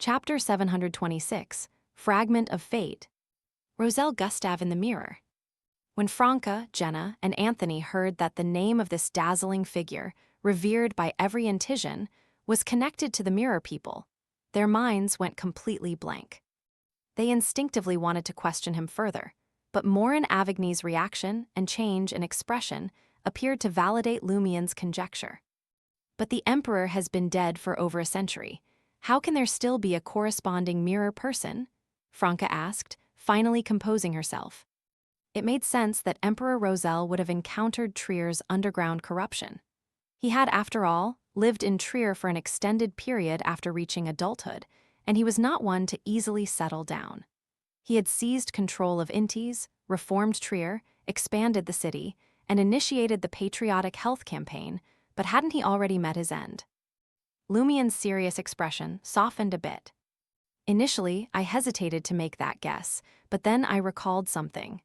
Chapter 726, Fragment of Fate. Roselle Gustave in the Mirror. When Franca, Jenna, and Anthony heard that the name of this dazzling figure, revered by every Antician, was connected to the Mirror people, their minds went completely blank. They instinctively wanted to question him further, but Morin Avigny's reaction and change in expression appeared to validate Lumien's conjecture. But the Emperor has been dead for over a century. How can there still be a corresponding mirror person? Franca asked, finally composing herself. It made sense that Emperor Roselle would have encountered Trier's underground corruption. He had, after all, lived in Trier for an extended period after reaching adulthood, and he was not one to easily settle down. He had seized control of Intis, reformed Trier, expanded the city, and initiated the patriotic health campaign, but hadn't he already met his end? Lumien's serious expression softened a bit. Initially, I hesitated to make that guess, but then I recalled something.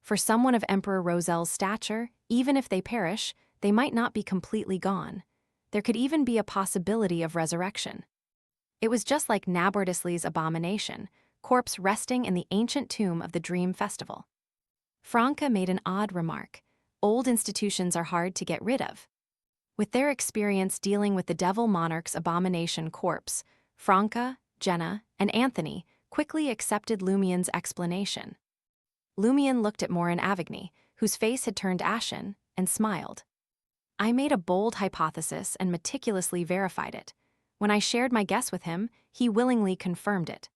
For someone of Emperor Roselle's stature, even if they perish, they might not be completely gone. There could even be a possibility of resurrection. It was just like Nabordisley's abomination, corpse resting in the ancient tomb of the Dream Festival. Franca made an odd remark. Old institutions are hard to get rid of. With their experience dealing with the Devil Monarch's abomination corpse, Franca, Jenna, and Anthony quickly accepted Lumien's explanation. Lumien looked at Morin Avigny, whose face had turned ashen, and smiled. I made a bold hypothesis and meticulously verified it. When I shared my guess with him, he willingly confirmed it.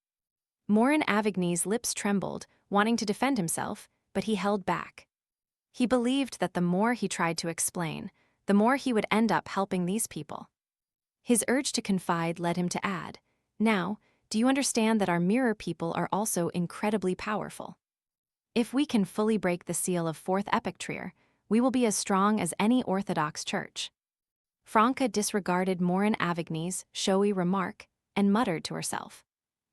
Morin Avigny's lips trembled, wanting to defend himself, but he held back. He believed that the more he tried to explain, the more he would end up helping these people. His urge to confide led him to add, "Now, do you understand that our mirror people are also incredibly powerful? If we can fully break the seal of Fourth Epoch Trier, we will be as strong as any Orthodox church." Franca disregarded Morin Avigny's showy remark and muttered to herself.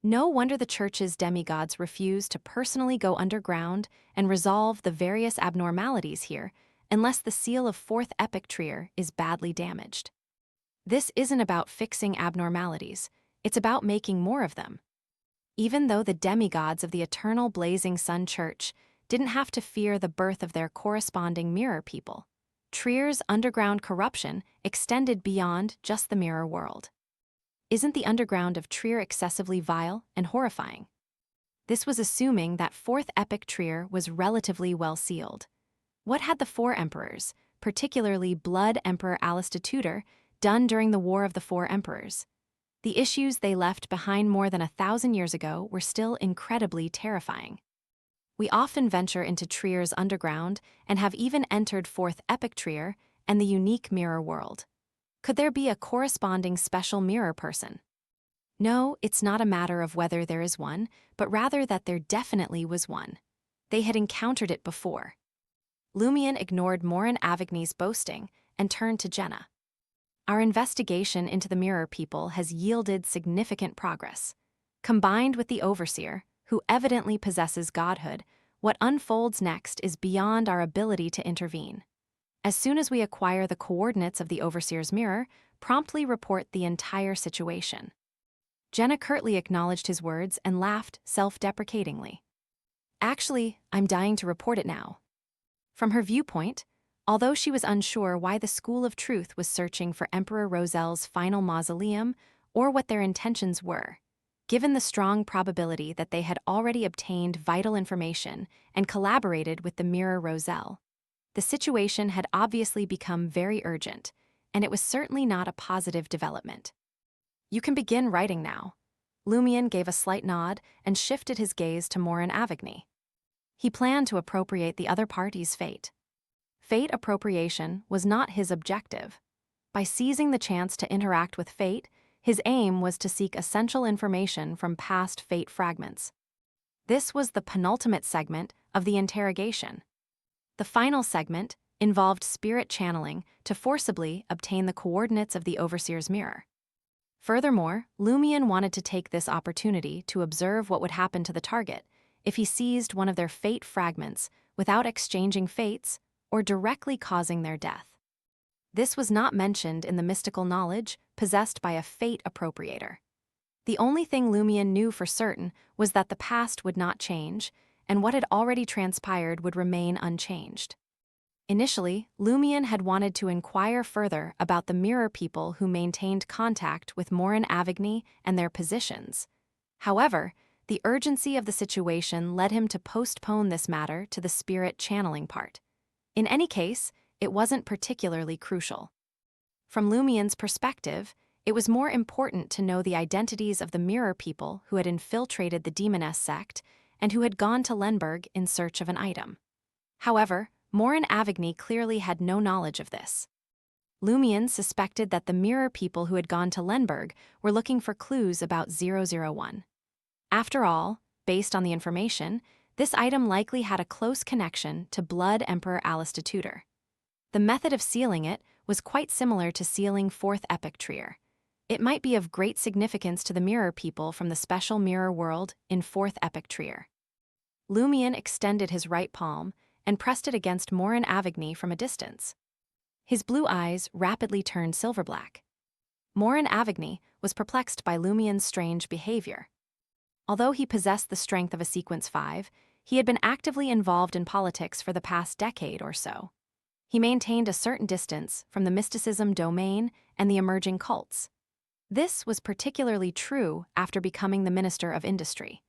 No wonder the church's demigods refuse to personally go underground and resolve the various abnormalities here unless the seal of Fourth Epoch Trier is badly damaged. This isn't about fixing abnormalities, it's about making more of them. Even though the demigods of the eternal blazing sun church didn't have to fear the birth of their corresponding mirror people, Trier's underground corruption extended beyond just the mirror world. Isn't the underground of Trier excessively vile and horrifying? This was assuming that Fourth Epoch Trier was relatively well sealed. What had the four emperors, particularly Blood Emperor Alistair Tudor, done during the War of the Four Emperors? The issues they left behind more than 1,000 years ago were still incredibly terrifying. We often venture into Trier's underground and have even entered Fourth Epoch Trier and the unique mirror world. Could there be a corresponding special mirror person? No, it's not a matter of whether there is one, but rather that there definitely was one. They had encountered it before. Lumien ignored Morin Avigny's boasting and turned to Jenna. Our investigation into the mirror people has yielded significant progress. Combined with the Overseer, who evidently possesses godhood, what unfolds next is beyond our ability to intervene. As soon as we acquire the coordinates of the Overseer's mirror, promptly report the entire situation. Jenna curtly acknowledged his words and laughed self-deprecatingly. Actually, I'm dying to report it now. From her viewpoint, although she was unsure why the School of Truth was searching for Emperor Roselle's final mausoleum or what their intentions were, given the strong probability that they had already obtained vital information and collaborated with the Mirror Roselle, the situation had obviously become very urgent, and it was certainly not a positive development. You can begin writing now. Lumien gave a slight nod and shifted his gaze to Morin Avigny. He planned to appropriate the other party's fate. Fate appropriation was not his objective. By seizing the chance to interact with fate, his aim was to seek essential information from past fate fragments. This was the penultimate segment of the interrogation. The final segment involved spirit channeling to forcibly obtain the coordinates of the Overseer's mirror. Furthermore, Lumien wanted to take this opportunity to observe what would happen to the target if he seized one of their fate fragments without exchanging fates or directly causing their death. This was not mentioned in the mystical knowledge possessed by a fate appropriator. The only thing Lumion knew for certain was that the past would not change, and what had already transpired would remain unchanged. Initially, Lumion had wanted to inquire further about the mirror people who maintained contact with Morin Avigny and their positions. However, the urgency of the situation led him to postpone this matter to the spirit channeling part. In any case, it wasn't particularly crucial. From Lumion's perspective, it was more important to know the identities of the mirror people who had infiltrated the Demoness sect and who had gone to Lenberg in search of an item. However, Morin Avigny clearly had no knowledge of this. Lumion suspected that the mirror people who had gone to Lenberg were looking for clues about 001. After all, based on the information, this item likely had a close connection to Blood Emperor Alistair Tudor. The method of sealing it was quite similar to sealing Fourth Epic Trier. It might be of great significance to the mirror people from the special mirror world in Fourth Epic Trier. Lumion extended his right palm and pressed it against Morin Avigny from a distance. His blue eyes rapidly turned silver-black. Morin Avigny was perplexed by Lumion's strange behavior. Although he possessed the strength of a Sequence 5, he had been actively involved in politics for the past decade or so. He maintained a certain distance from the mysticism domain and the emerging cults. This was particularly true after becoming the Minister of Industry.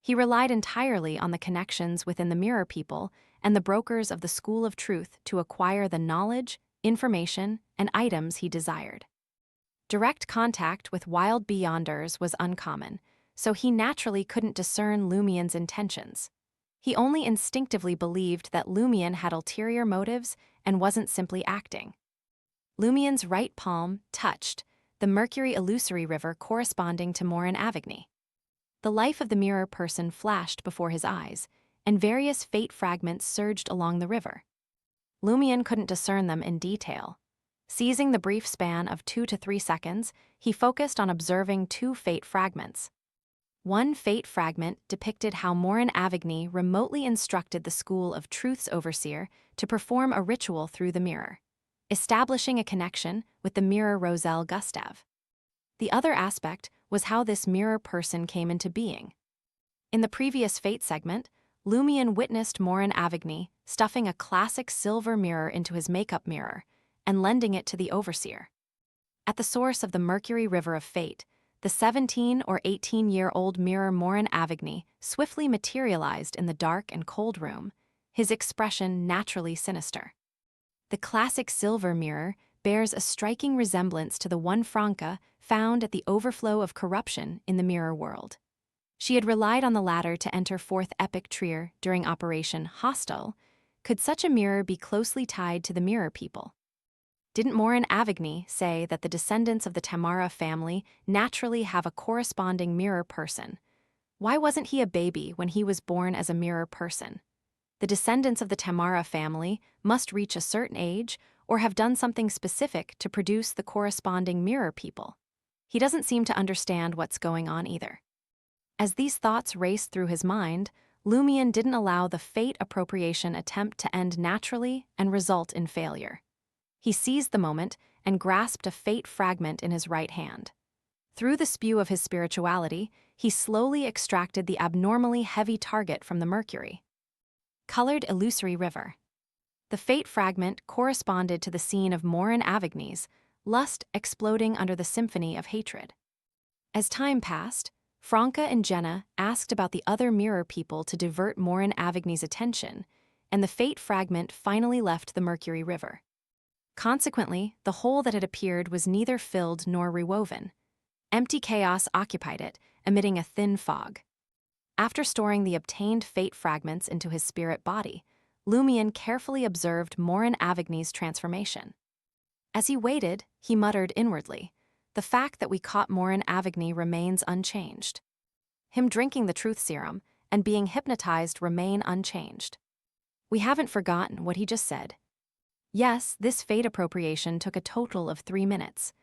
He relied entirely on the connections within the mirror people and the brokers of the School of Truth to acquire the knowledge, information, and items he desired. Direct contact with wild beyonders was uncommon, so he naturally couldn't discern Lumion's intentions. He only instinctively believed that Lumion had ulterior motives and wasn't simply acting. Lumion's right palm touched the Mercury Illusory River corresponding to Morin Avigny. The life of the mirror person flashed before his eyes, and various fate fragments surged along the river. Lumion couldn't discern them in detail. Seizing the brief span of 2 to 3 seconds, he focused on observing 2 fate fragments. One fate fragment depicted how Morin Avigny remotely instructed the School of Truth's overseer to perform a ritual through the mirror, establishing a connection with the mirror Roselle Gustave. The other aspect was how this mirror person came into being. In the previous fate segment, Lumion witnessed Morin Avigny stuffing a classic silver mirror into his makeup mirror and lending it to the overseer. At the source of the Mercury River of Fate, the 17 or 18-year-old mirror Morin Avigny swiftly materialized in the dark and cold room, his expression naturally sinister. The classic silver mirror bears a striking resemblance to the one Franca found at the overflow of corruption in the mirror world. She had relied on the latter to enter Fourth Epic Trier during Operation Hostile. Could such a mirror be closely tied to the mirror people? Didn't Morin Avigny say that the descendants of the Tamara family naturally have a corresponding mirror person? Why wasn't he a baby when he was born as a mirror person? The descendants of the Tamara family must reach a certain age or have done something specific to produce the corresponding mirror people. He doesn't seem to understand what's going on either. As these thoughts raced through his mind, Lumion didn't allow the fate appropriation attempt to end naturally and result in failure. He seized the moment and grasped a fate fragment in his right hand. Through the spew of his spirituality, he slowly extracted the abnormally heavy target from the Mercury. Colored Illusory River. The fate fragment corresponded to the scene of Morin Avigny's lust exploding under the symphony of hatred. As time passed, Franca and Jenna asked about the other mirror people to divert Morin Avigny's attention, and the fate fragment finally left the Mercury River. Consequently, the hole that had appeared was neither filled nor rewoven. Empty chaos occupied it, emitting a thin fog. After storing the obtained fate fragments into his spirit body, Lumion carefully observed Morin Avigny's transformation. As he waited, he muttered inwardly, "The fact that we caught Morin Avigny remains unchanged. Him drinking the truth serum and being hypnotized remain unchanged. We haven't forgotten what he just said." Yes, this fate appropriation took a total of 3 minutes.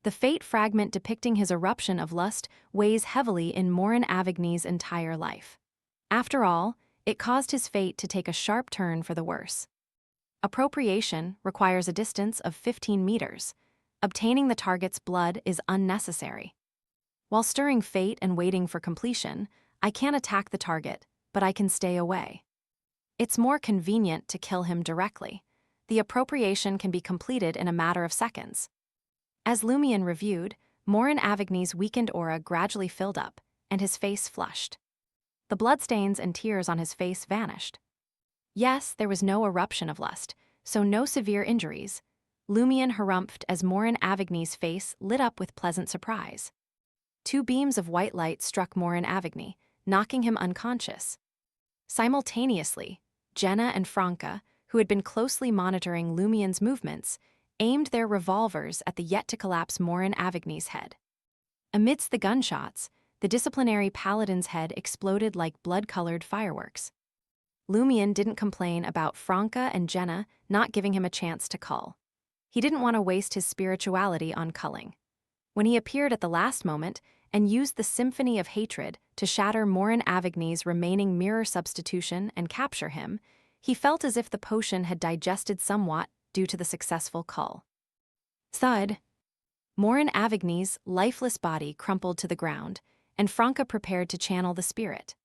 The fate fragment depicting his eruption of lust weighs heavily in Morin Avigny's entire life. After all, it caused his fate to take a sharp turn for the worse. Appropriation requires a distance of 15 meters. Obtaining the target's blood is unnecessary. While stirring fate and waiting for completion, I can't attack the target, but I can stay away. It's more convenient to kill him directly. The appropriation can be completed in a matter of seconds. As Lumion reviewed, Morin Avigny's weakened aura gradually filled up, and his face flushed. The bloodstains and tears on his face vanished. Yes, there was no eruption of lust, so no severe injuries. Lumion harumphed as Morin Avigny's face lit up with pleasant surprise. 2 beams of white light struck Morin Avigny, knocking him unconscious. Simultaneously, Jenna and Franca, who had been closely monitoring Lumion's movements, aimed their revolvers at the yet-to-collapse Morin Avigny's head. Amidst the gunshots, the disciplinary paladin's head exploded like blood-colored fireworks. Lumion didn't complain about Franca and Jenna not giving him a chance to cull. He didn't want to waste his spirituality on culling. When he appeared at the last moment and used the symphony of hatred to shatter Morin Avigny's remaining mirror substitution and capture him, he felt as if the potion had digested somewhat due to the successful cull. Thud! Morin Avigny's lifeless body crumpled to the ground, and Franca prepared to channel the spirit.